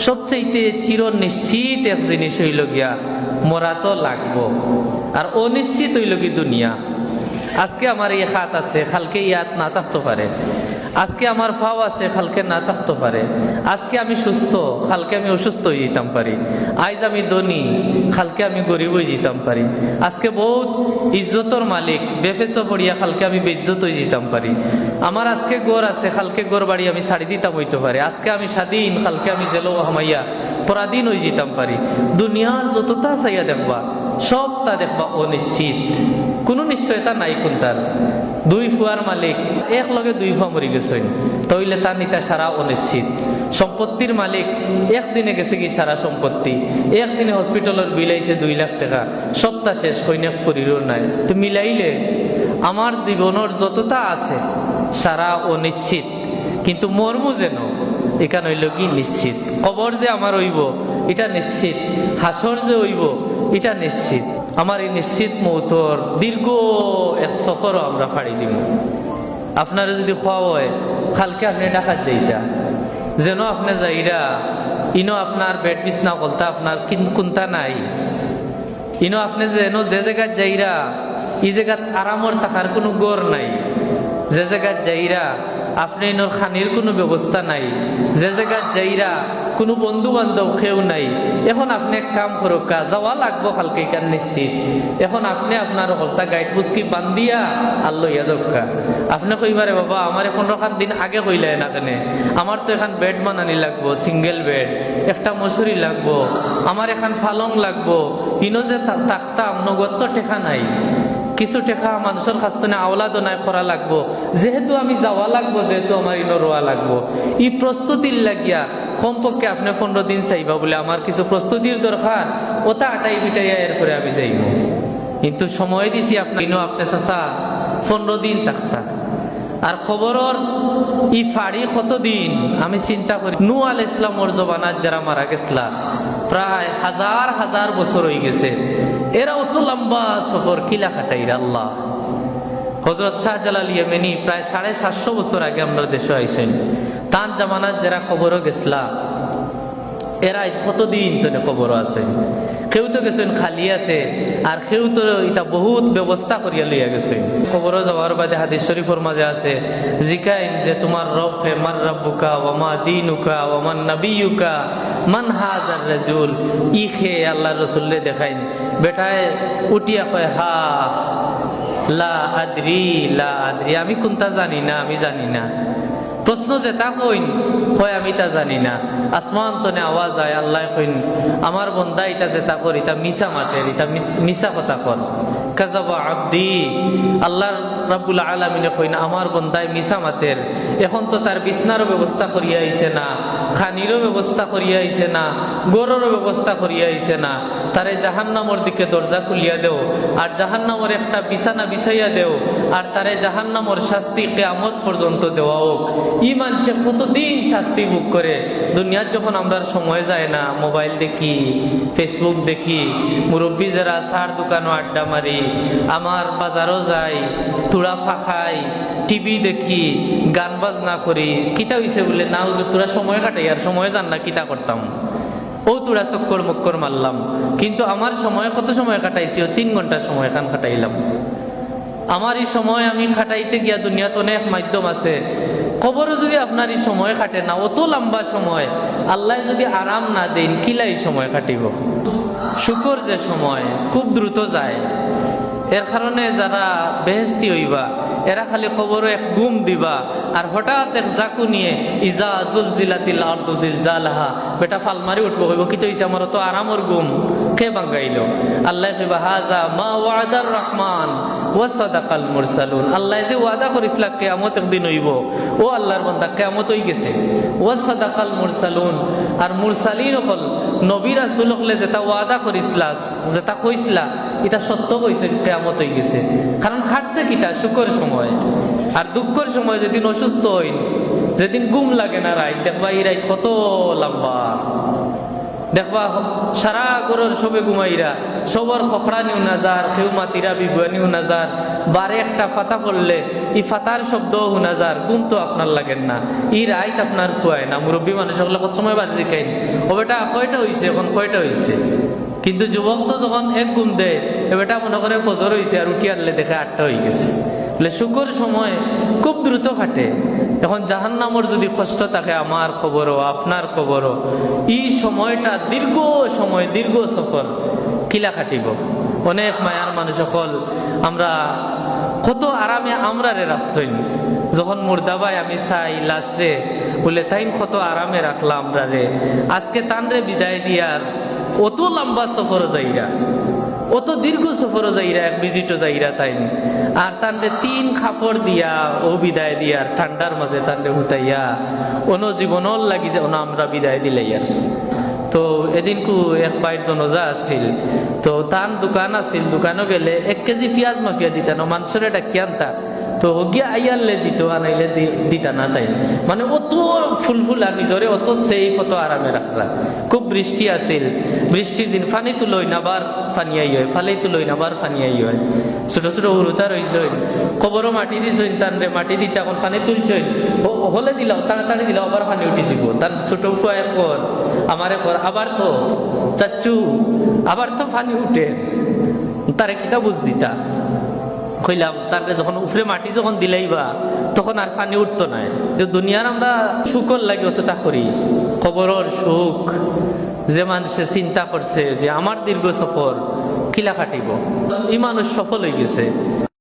সবচাইতে চির নিশ্চিত এক জিনিস হইল গিয়া মরা তো লাগবো, আর অনিশ্চিত হইল কি দুনিয়া। আজকে আমার এই হাত আছে, কালকে ইয়াত না থাকতে পারে। আজকে আমার পাও আছে, কালকে না থাকতে পারে। আজকে আমি সুস্থ, কালকে আমি অসুস্থ হয়ে যেতাম পারি। আজ আমি ধনী, কালকে আমি গরিব হয়ে যেতাম পারি। আজকে বহুত ইজ্জতর মালিক, বেফেসো পড়িয়া কালকে আমি বেইজ্জত হয়ে যেতাম পারি। আমার আজকে গড় আছে, কালকে গড় বাড়ি আমি ছাড়ি দিতাম হইতে পারে। আজকে আমি স্বাধীন, কালকে আমি জেলো হামাইয়া পরাধীন হয়ে যেতাম পারি। দুনিয়ার যতটা চাইয়া দেখবা, সবটা দেখবা অনিশ্চিত, কোনো নিশ্চয়তা নাই কোনটার। দুই ফুয়ার মালিক এক লগে দুই ফুয়া মরি গেছেন, তইলে তার নিতা সারা অনিশ্চিত। সম্পত্তির মালিক একদিনে গেছে কি সারা সম্পত্তি, একদিনে হসপিটালের বিল আইছে 2 লাখ টাকা, সপ্তাহ শেষ কইনা ফুরিরও নাই। তো মিলাইলে আমার জীবনের যতটা আছে সারা অনিশ্চিত, কিন্তু মর্মু যেন এখানে হইল কি নিশ্চিত। কবর যে আমার হইব এটা নিশ্চিত, হাসর যে হইব এটা নিশ্চিত। আমার এই নিশ্চিত মৌতর দীর্ঘ এক সফরও আমরা ফাড়ি দিব। আপনারা যদি খাওয়া হয়, কালকে আপনি ডাকাত যাইতা, যেন আপনি যাইরা ইনো আপনার বেড বিছনা কলতা আপনার কোনটা নাই। ইনো আপনি যেন যে জায়গায় যাইরা এই জায়গাত আরামর থাকার কোনো গড় নাই। যে জায়গায় যাইরা আপনি ইনোর খানির কোনো ব্যবস্থা নাই। যে জায়গায় যাইরা কোনো বন্ধু বান্ধব কেউ নাই। এখন আপনি এক কাম করুক, যাওয়া লাগবো কালকে কান নিশ্চিত। এখন আপনি আপনার হলতা গাইড বুঝকি বান্ধিয়া আর লইয়া যাওকা। আপনি কইবারে বাবা আমার 15 দিন আগে কইলে না কেন, আমার তো এখন বেড বানানি লাগবো, সিঙ্গেল বেড, একটা মশুরি লাগবো, আমার এখন ফালং লাগবো। ইনো যে তাকতাম নগদ তো টেকা নাই, কিছু টেকা মানুষের কাছ থেকে আওলা দোনায় করা লাগবো। যেহেতু আমি যাওয়া লাগবো, যেহেতু আমার ইনো রোয়া লাগবো, এই প্রস্তুতির লাগিয়া কমপক্ষে আপনি 15 দিন চাইবা বলে আমার কিছু প্রস্তুতির দরকার, ওটা আটাই পিটাইয়া এরপরে আমি যাইব। কিন্তু সময় দিছি আপনার ইনো আপনি চাচা 15 দিন থাকতা। আর খবরের ই ফাড়ি কতদিন আমি চিন্তা করি। নূহ আলাইহিস সালামের জবানাত যারা মারা গেছলা প্রায় হাজার হাজার বছর হয়ে গেছে, এরা অত লম্বা সফর কিলা কাটাইরা আল্লাহ। হযরত শাহজালাল ইয়েমেনি প্রায় 750 বছর আগে আমরা দেশে আইছেন। তার জামানাত যারা কবরও গেছলা এরা কতদিন ধরে কবরও আছেন। কেউ তো গেছেন খালিয়াতে, আর কেউ তো এটা বহুত ব্যবস্থা করিয়া লইয়া গেছে। কবরও যাওয়ার বাদে হাদিস শরীফের মাঝে আছে জিকাইন যে তোমার রব হে, মান রাব্বুকা ওয়া মা দীনুকা ওয়া মান নাবিয়ুকা মান হাযার রাজুল। ই খে আল্লাহর রাসূলকে দেখাইন, বেটায় উঠিয়া কয় হা লা আদরি লা আদরি, আমি কোনটা জানি না, আমি জানি না। প্রশ্ন যে তা কইন হয় আমি তা জানি না। আসমান তনে আওয়াজ হয়, আল্লাহ কইন আমার বন্দা ইটা যে তা করি তা মিছা মাতের, ইটা মিছা কথা কর। কাযাবা আব্দি, আল্লাহ রাব্বুল আলামিনে কইন আমার বন্দায় মিছা মাতের। এখন তো তার বিছনারও ব্যবস্থা করিয়া আইছে না, খানিরও ব্যবস্থা করিয়া আইছে না, গরুরও ব্যবস্থা করিয়া আইছে না। তারে জাহান্নামের দিকে দরজা খুলিয়া দেও, আর জাহান্নামের একটা বিছানা বিছাইয়া দেও, আর তারে জাহান্নামের শাস্তি কিয়ামত পর্যন্ত দেওয়া হোক। ই মানুষে কতদিন শাস্তি ভোগ করে। দুনিয়ার যখন আমরা সময় যায় না, মোবাইল দেখি, ফেসবুক দেখি, মুরব্বী যারা সার দোকানও আড্ডা মারি, আমার বাজারও যাই, তুড়া ফাঁকাই, টিভি দেখি, গান বাজনা করি। কিতা হইছে বলে না হুজুর তোরা সময় কাটাই, আর সময় জান না কিতা করতাম, ও তোরা চক্কর মক্কর মারলাম। কিন্তু আমার সময় কত সময় কাটাইছি, 3 ঘন্টা সময় খান কাটাইলাম। আমার এই সময় আমি খাটাইতে গিয়া দুনিয়াত অনেক মাধ্যম আছে। কবরও যদি আপনার এই সময় কাটে না, অত লম্বা সময় আল্লাহ যদি আরাম না দেন, কিলাই সময় কাটিব। শুকর যে সময় খুব দ্রুত যায়, এর কারণে যারা বেহেস্তি হইবা এরা খালি কবরে এক গুম দিবা, আর হঠাৎ এক জাকু নিয়ে ইজা জুলজিলাতিল আরদু জিলজালাহা, বেটা ফাল মারি উঠবো, কইব কি তো হইছে আমার তো আরামর গুম, কে বাঙ্গাইলো? আল্লাহ কইবা হাজা মা ওয়াদার রহমান ওয়া সাদাকাল মুরসালুন। আল্লাহ যে ওয়াদা করিছিল কিয়ামত একদিন হইব, ও আল্লাহর বান্দা কিয়ামত হই গেছে। ওয়া সাদাকাল মুরসালুন, আর মুরসালিন হল নবী রাসূল হলে যেটা ওয়াদা করিছিলা, যেটা কইছিলা এটা সত্য কইছে, কিয়ামত হই গেছে। কারণ খাটছে কিটা শুকর সময়। আর দুঃখের সময় যেদিন অসুস্থ হইন, যেদিন ঘুম লাগে না রাত, দেখবা এই রাত কত লম্বা। দেখবা সারা ঘরের সবে ঘুমাইরা, সবর খখড়া নিউ নাজার, কেউ মাতিরা বিগুয়া নিউ নাজার, বারে একটা ফাতা পড়লে ই ফাতার শব্দ হুনাজার, গুণ তো আপনার লাগেন না, ই রাইত আপনার খুয়ায় না। মুরব্বী মানুষ সকলে কত সময় বাজে দেখাইন, ও বেটা কয়টা হয়েছে, এখন কয়টা হয়েছে। কিন্তু যুবক তো যখন এক গুণ দেয়, এ বেটা মনে করে ফজর হয়েছে আর উঠি আনলে দেখে 8টা হয়ে গেছে। বলে শুকর সময় খুব দ্রুত কাটে। এখন জাহান্নামর যদি কষ্ট থাকে, আমার কবরও আপনার কবরও, এই সময়টা দীর্ঘ সময়, দীর্ঘ সফর কিলা কাটিব। অনেক মায়ার মানুষ সকল আমরা কত আরামে আমরা রে রাখছই, যখন মুর্দাবাই আমি চাই লাশরে বলে তাই কত আরামে রাখলাম আমরা রে, আজকে তানরে বিদায় দিয়ার অত লম্বা সফর যাইরা, অত দীর্ঘ সফর যাইরা, এক ভিজিট যাইরা তাই, আর তান্ডে 3 খাফড় দিয়া ও বিদায় দিয়ার ঠান্ডার মাঝে তান্ডে উঠাইয়া অন্য জীবনর লাগি যে আমরা বিদায় দিলাইয়ার। তো এদিন কু এক বাইর জনজা আছিল, তো তান দোকান আছিল, দোকানও গেলে 1 কেজি পেঁয়াজ মাফিয়া দিতানো, মানুষের এটা কেনতা তো গিয়া আইয়ারলে দিত, আনাইলে দিতা না তাই। মানে অত ফুলফুলা নিজরে, অত সেই কত আরামে রাখলা। খুব বৃষ্টি আছিল, বৃষ্টির দিন ফানি তুলই না বার ফানিয়াই হয়, ফালেই তুলই না বার ফানিয়াই হয়। ছোট ছোট উরুতা রইছই, কবরও মাটি দিছই, তানরে মাটি দিতে এখন ফানি তুলছই, হলে দিলাও তাড়াতাড়ি দিলাও, আবার ফানি উঠি যাব। তার ছোট ফুয়ায় কর, আমারে কর, আবার তো চাচ্চু আবার তো ফানি উঠে, তারে কিতা বুঝ দিতা কইলাম। তারপরে যখন উপরে মাটি যখন দিলেইবা তখন আর পানি উঠতো না। দুনিয়ার আমরা সুখর লাগে অতটা করি, খবরের সুখ যে মানুষে চিন্তা করছে যে আমার দীর্ঘ সফর কিলা কাটিব, এই মানুষ সফল হয়ে গেছে।